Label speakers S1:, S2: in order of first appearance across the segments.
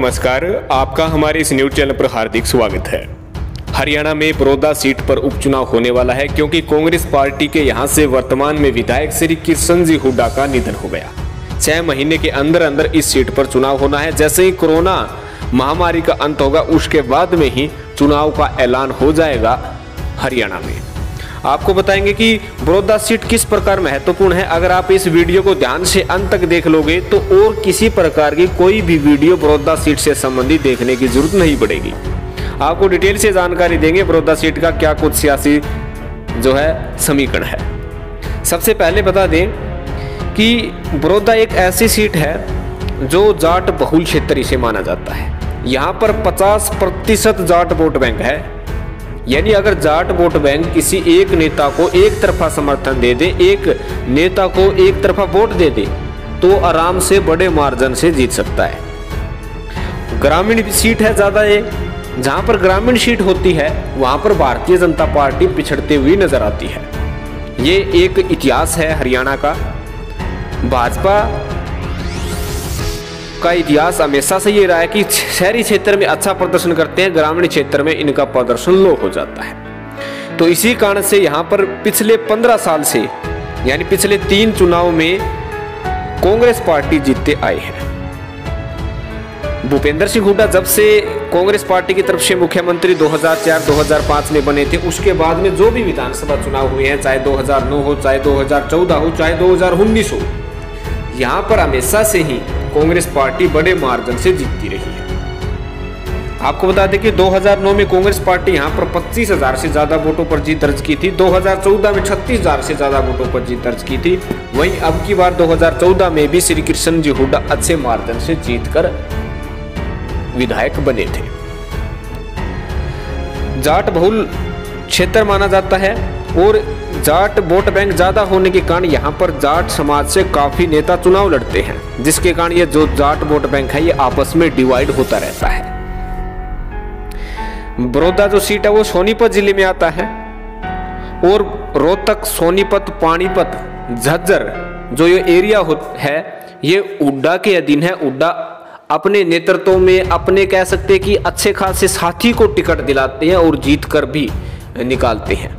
S1: नमस्कार, आपका हमारे इस न्यूज चैनल पर हार्दिक स्वागत है। हरियाणा में बड़ौदा सीट पर उपचुनाव होने वाला है क्योंकि कांग्रेस पार्टी के यहां से वर्तमान में विधायक श्री कृष्ण जी हुड्डा का निधन हो गया। 6 महीने के अंदर अंदर इस सीट पर चुनाव होना है। जैसे ही कोरोना महामारी का अंत होगा उसके बाद में ही चुनाव का ऐलान हो जाएगा हरियाणा में। आपको बताएंगे कि बड़ौदा सीट किस प्रकार महत्वपूर्ण है। अगर आप इस वीडियो को ध्यान से अंत तक देख लोगे तो और किसी प्रकार की कोई भी वीडियो बड़ौदा सीट से संबंधित देखने की जरूरत नहीं पड़ेगी। आपको डिटेल से जानकारी देंगे बड़ौदा सीट का क्या कुछ सियासी जो है समीकरण है। सबसे पहले बता दें कि बड़ौदा एक ऐसी सीट है जो जाट बहुल क्षेत्र इसे माना जाता है। यहाँ पर 50% जाट वोट बैंक है, यानी अगर जाट वोट बैंक किसी एक नेता को एक तरफा समर्थन दे दे, एक नेता को एक तरफा वोट दे दे, तो आराम से बड़े मार्जिन से जीत सकता है। ग्रामीण सीट है ज्यादा ये, जहां पर ग्रामीण सीट होती है वहां पर भारतीय जनता पार्टी पिछड़ते हुई नजर आती है। ये एक इतिहास है हरियाणा का। भाजपा का इतिहास हमेशा से ये रहा है कि शहरी क्षेत्र में अच्छा प्रदर्शन करते हैं, ग्रामीण क्षेत्र में इनका प्रदर्शन लो हो जाता है। तो इसी कारण से यहाँ पर पिछले 15 साल से यानी पिछले 3 चुनाव में कांग्रेस पार्टी जीतते आए हैं। भूपेंद्र सिंह हुड्डा जब से कांग्रेस पार्टी की तरफ से मुख्यमंत्री 2004-2005 में बने थे, उसके बाद में जो भी विधानसभा चुनाव हुए हैं, चाहे 2009 हो, चाहे 2014 हो, चाहे 2019 हो, यहाँ पर हमेशा से ही कांग्रेस पार्टी बड़े मार्जिन से जीतती रही है। आपको बता दें कि 2009 में कांग्रेस पार्टी यहाँ पर 25,000 से ज्यादा वोटों पर जीत दर्ज की थी। 2014 में 36,000 से ज्यादा वोटों पर जीत दर्ज की थी। वहीं अब की बार 2014 में भी श्री कृष्ण जी हुड्डा अच्छे मार्जिन से जीतकर विधायक बने थे। जाट बहुल क्षेत्र माना जाता है और जाट वोट बैंक ज्यादा होने के कारण यहाँ पर जाट समाज से काफी नेता चुनाव लड़ते हैं, जिसके कारण ये जो जाट वोट बैंक है ये आपस में डिवाइड होता रहता है। बड़ौदा जो सीट है वो सोनीपत जिले में आता है और रोहतक, सोनीपत, पानीपत, झज्जर जो ये एरिया है ये हुड्डा के अधीन है। हुड्डा अपने नेतृत्व में अपने कह सकते हैं कि अच्छे खासे साथी को टिकट दिलाते हैं और जीत कर भी निकालते हैं।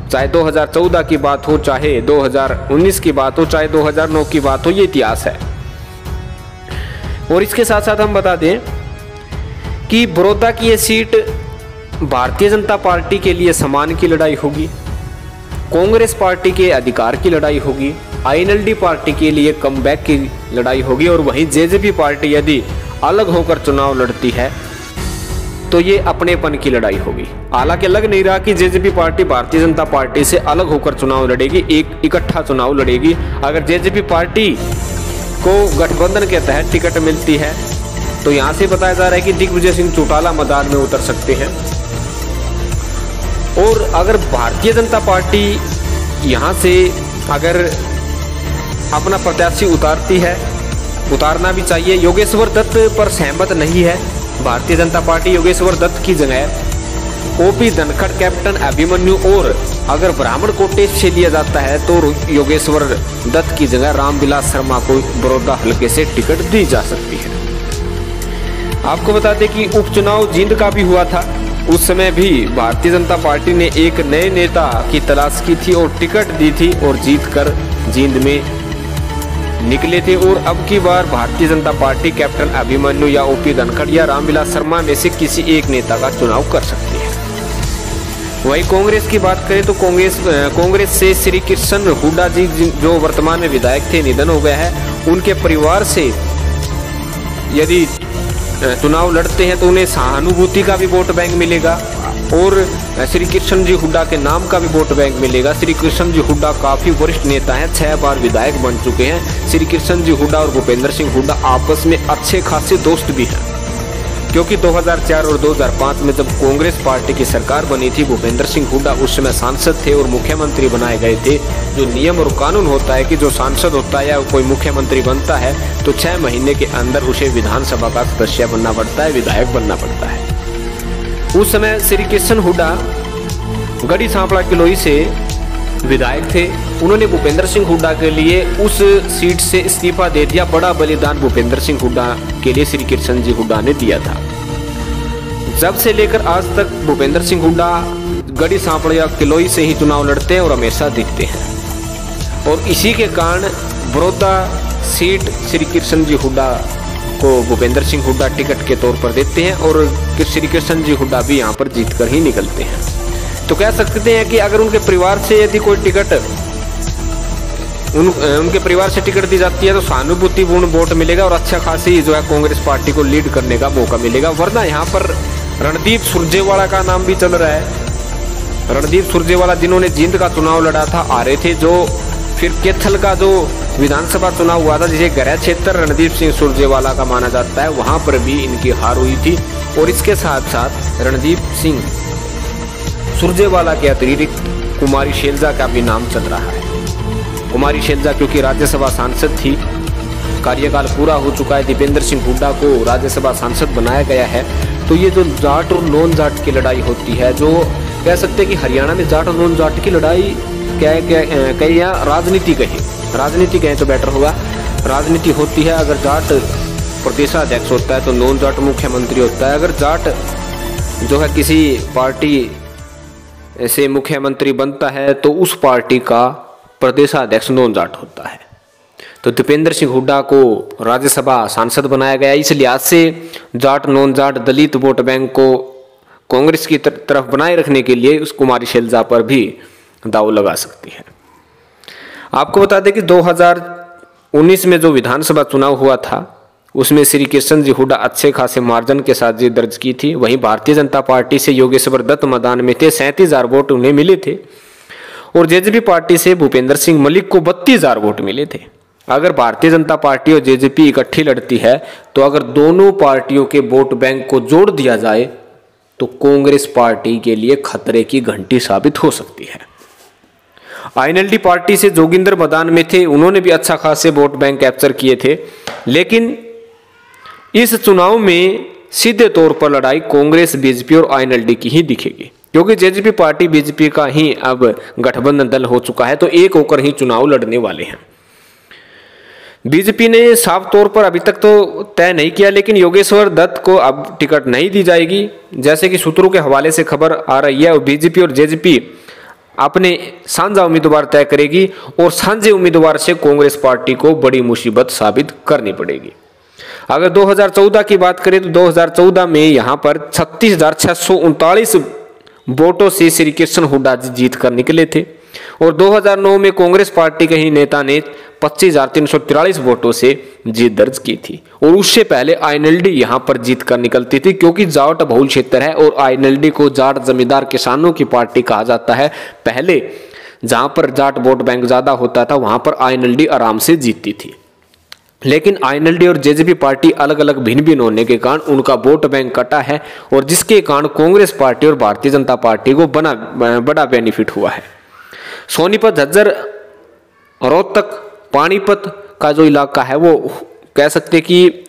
S1: चाहे 2014 की बात हो, चाहे 2019 की बात हो, चाहे 2009 की बात हो, ये इतिहास है। और इसके साथ साथ हम बता दें कि बड़ौदा की ये सीट भारतीय जनता पार्टी के लिए सम्मान की लड़ाई होगी, कांग्रेस पार्टी के अधिकार की लड़ाई होगी, आईएनएलडी पार्टी के लिए कमबैक की लड़ाई होगी और वहीं जेजेपी पार्टी यदि अलग होकर चुनाव लड़ती है तो ये अपनेपन की लड़ाई होगी। हालांकि लग नहीं रहा कि JJP party Bharatiya Janata party से अलग होकर चुनाव लड़ेगी, एक इकट्ठा चुनाव लड़ेगी। अगर जेजेपी पार्टी को गठबंधन के तहत टिकट मिलती है तो यहां से बताया जा रहा है कि दिग्विजय सिंह चौटाला मैदान में उतर सकते हैं। और अगर भारतीय जनता पार्टी यहां से अगर अपना प्रत्याशी उतारती है, उतारना भी चाहिए। योगेश्वर दत्त पर सहमत नहीं है भारतीय जनता पार्टी। योगेश्वर दत्त की जगह ओपी धनखड़, कैप्टन अभिमन्यु और अगर ब्राह्मण कोटे से लिया जाता है तो योगेश्वर दत्त की जगह रामविलास शर्मा को बड़ौदा हलके से टिकट दी जा सकती है। आपको बता दें कि उपचुनाव जींद का भी हुआ था। उस समय भी भारतीय जनता पार्टी ने एक नए नेता की तलाश की थी और टिकट दी थी और जीतकर जींद में निकले थे। और अब की बार भारतीय जनता पार्टी कैप्टन अभिमन्यु या ओपी धनखड़ या रामविलास शर्मा में से किसी एक नेता का चुनाव कर सकती है। वहीं कांग्रेस की बात करें तो कांग्रेस से श्री कृष्ण हुड्डा जी जो वर्तमान में विधायक थे, निधन हो गया है। उनके परिवार से यदि चुनाव लड़ते हैं तो उन्हें सहानुभूति का भी वोट बैंक मिलेगा और श्री कृष्ण जी हुड्डा के नाम का भी वोट बैंक मिलेगा। श्री कृष्ण जी हुड्डा काफी वरिष्ठ नेता हैं, 6 बार विधायक बन चुके हैं। श्री कृष्ण जी हुड्डा और भूपेंद्र सिंह हुड्डा आपस में अच्छे खासे दोस्त भी हैं, क्योंकि 2004 और 2005 में जब कांग्रेस पार्टी की सरकार बनी थी, भूपेंद्र सिंह हुड्डा उस समय सांसद थे और मुख्यमंत्री बनाए गए थे। जो नियम और कानून होता है कि जो सांसद होता है या कोई मुख्यमंत्री बनता है तो 6 महीने के अंदर उसे विधानसभा का सदस्य बनना पड़ता है, विधायक बनना पड़ता है। उस समय श्री कृष्ण हुड्डा गढ़ी सांपड़ा किलोई से विधायक थे, उन्होंने भूपेंद्र सिंह हुड्डा के लिए उस सीट से इस्तीफा दे दिया। बड़ा बलिदान भूपेंद्र सिंह हुड्डा के लिए श्री कृष्ण जी हुड्डा ने दिया था। जब से लेकर आज तक भूपेंद्र सिंह हुड्डा गढ़ी सांपड़िया किलोई से ही चुनाव लड़ते हैं और हमेशा जीतते हैं। और इसी के कारण बड़ौदा सीट श्री कृष्ण जी हुड्डा को भूपेंद्र सिंह हुड्डा टिकट के तौर पर देते हैं और श्री कृष्ण जी हुड्डा भी यहाँ पर जीत कर ही निकलते हैं। तो कह सकते हैं कि अगर उनके परिवार से यदि कोई टिकट उनके परिवार से टिकट दी जाती है तो सहानुभूतिपूर्ण वोट मिलेगा और अच्छा खासी जो है कांग्रेस पार्टी को लीड करने का मौका मिलेगा। वरना यहाँ पर रणदीप सुरजेवाला का नाम भी चल रहा है। रणदीप सुरजेवाला जिन्होंने जींद का चुनाव लड़ा था, हारे थे। जो फिर कैथल का जो विधानसभा चुनाव हुआ था, जिसे गृह क्षेत्र रणदीप सिंह सुरजेवाला का माना जाता है, वहां पर भी इनकी हार हुई थी। और इसके साथ साथ रणदीप सिंह सुरजेवाला के अतिरिक्त कुमारी शैलजा का भी नाम चल रहा है। कुमारी शैलजा क्योंकि राज्यसभा सांसद थी, कार्यकाल पूरा हो चुका है, दीपेंद्र सिंह हुड्डा को राज्यसभा सांसद बनाया गया है। तो ये जो जाट और नॉन जाट की लड़ाई होती है, जो कह सकते हैं कि हरियाणा में जाट और नॉन जाट की लड़ाई कहीं या राजनीति कहें तो बेटर होगा, राजनीति होती है। अगर जाट प्रदेशाध्यक्ष होता है तो नॉन जाट मुख्यमंत्री होता है। अगर जाट जो है किसी पार्टी से मुख्यमंत्री बनता है तो उस पार्टी का प्रदेशाध्यक्ष नॉन जाट होता है। तो दीपेंद्र सिंह हुड्डा को राज्यसभा सांसद बनाया गया। इस लिहाज से जाट नॉन जाट दलित वोट बैंक को कांग्रेस की तरफ बनाए रखने के लिए उस कुमारी शैलजा पर भी दाव लगा सकती है। आपको बता दें कि 2019 में जो विधानसभा चुनाव हुआ था उसमें श्री कृष्ण जी हुड्डा अच्छे खासे मार्जिन के साथ जीत दर्ज की थी। वहीं भारतीय जनता पार्टी से योगेश्वर दत्त मैदान में थे, 37,000 वोट उन्हें मिले थे। और जेजेपी पार्टी से भूपेंद्र सिंह मलिक को 32,000 वोट मिले थे। अगर भारतीय जनता पार्टी और जेजेपी इकट्ठी लड़ती है तो अगर दोनों पार्टियों के वोट बैंक को जोड़ दिया जाए तो कांग्रेस पार्टी के लिए खतरे की घंटी साबित हो सकती है। आईएनएलडी पार्टी से जोगिंदर मैदान में थे, उन्होंने भी अच्छा खासे वोट बैंक कैप्चर किए थे। लेकिन इस चुनाव में सीधे तौर पर लड़ाई कांग्रेस, बीजेपी और आईएनएलडी की ही दिखेगी, क्योंकि जेजेपी पार्टी बीजेपी का ही अब गठबंधन दल हो चुका है, तो एक होकर ही चुनाव लड़ने वाले हैं। बीजेपी ने साफ तौर पर अभी तक तो तय नहीं किया, लेकिन योगेश्वर दत्त को अब टिकट नहीं दी जाएगी, जैसे कि सूत्रों के हवाले से खबर आ रही है। और बीजेपी और जेजेपी अपने साझा उम्मीदवार तय करेगी और साझे उम्मीदवार से कांग्रेस पार्टी को बड़ी मुसीबत साबित करनी पड़ेगी। अगर 2014 की बात करें तो 2014 में यहां पर 36,639 वोटों से श्री कृष्ण हुड्डा जीत कर निकले थे। और 2009 में कांग्रेस पार्टी के ही नेता ने 25,343 वोटों से जीत दर्ज की थी। और उससे पहले आईएनएलडी यहां पर जीत कर निकलती थी, क्योंकि जाट बहुल क्षेत्र है और आईएनएलडी को जाट जमींदार किसानों की पार्टी कहा जाता है। पहले जहां पर जाट वोट बैंक ज्यादा होता था वहां पर आईएनएलडी आराम से जीतती थी। लेकिन आईएनएलडी और जेजेपी पार्टी अलग अलग भिन्न भिन्न होने के कारण उनका वोट बैंक कटा है, और जिसके कारण कांग्रेस पार्टी और भारतीय जनता पार्टी को बड़ा बेनिफिट हुआ है। सोनीपत, झज्जर, रोहतक, पानीपत का जो इलाका है वो कह सकते कि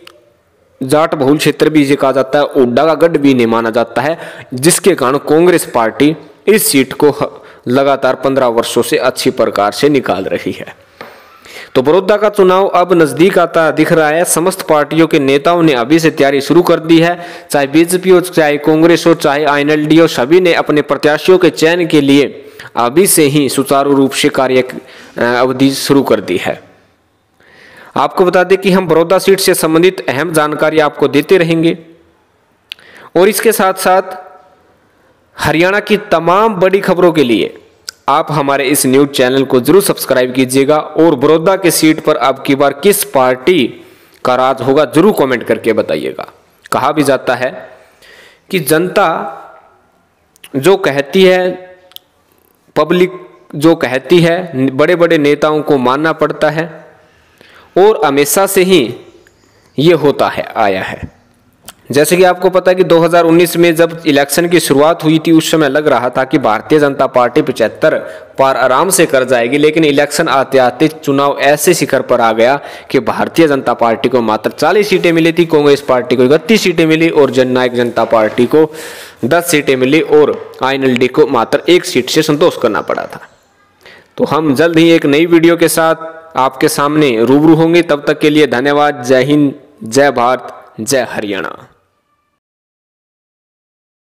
S1: जाट बहुल क्षेत्र भी इसे कहा जाता है, ओड्डा का गढ़ भी नहीं माना जाता है, जिसके कारण कांग्रेस पार्टी इस सीट को लगातार 15 वर्षों से अच्छी प्रकार से निकाल रही है। तो बड़ौदा का चुनाव अब नजदीक आता दिख रहा है। समस्त पार्टियों के नेताओं ने अभी से तैयारी शुरू कर दी है, चाहे बीजेपी हो, चाहे कांग्रेस हो, चाहे आईएनएलडी हो, सभी ने अपने प्रत्याशियों के चयन के लिए अभी से ही सुचारू रूप से कार्य अवधि शुरू कर दी है। आपको बता दें कि हम बड़ौदा सीट से संबंधित अहम जानकारी आपको देते रहेंगे, और इसके साथ साथ हरियाणा की तमाम बड़ी खबरों के लिए आप हमारे इस न्यूज चैनल को जरूर सब्सक्राइब कीजिएगा। और बड़ौदा की सीट पर अब की बार किस पार्टी का राज होगा जरूर कमेंट करके बताइएगा। कहा भी जाता है कि जनता जो कहती है, पब्लिक जो कहती है, बड़े बड़े नेताओं को मानना पड़ता है, और हमेशा से ही ये होता है आया है। जैसे कि आपको पता है कि 2019 में जब इलेक्शन की शुरुआत हुई थी उस समय लग रहा था कि भारतीय जनता पार्टी 75 पार आराम से कर जाएगी, लेकिन इलेक्शन आते आते चुनाव ऐसे शिखर पर आ गया कि भारतीय जनता पार्टी को मात्र 40 सीटें मिली थी, कांग्रेस पार्टी को 31 सीटें मिली और जननायक जनता पार्टी को 10 सीटें मिली और आईएनएलडी को मात्र 1 सीट से संतोष करना पड़ा था। तो हम जल्द ही एक नई वीडियो के साथ आपके सामने रूबरू होंगे। तब तक के लिए धन्यवाद। जय हिंद, जय भारत, जय हरियाणा।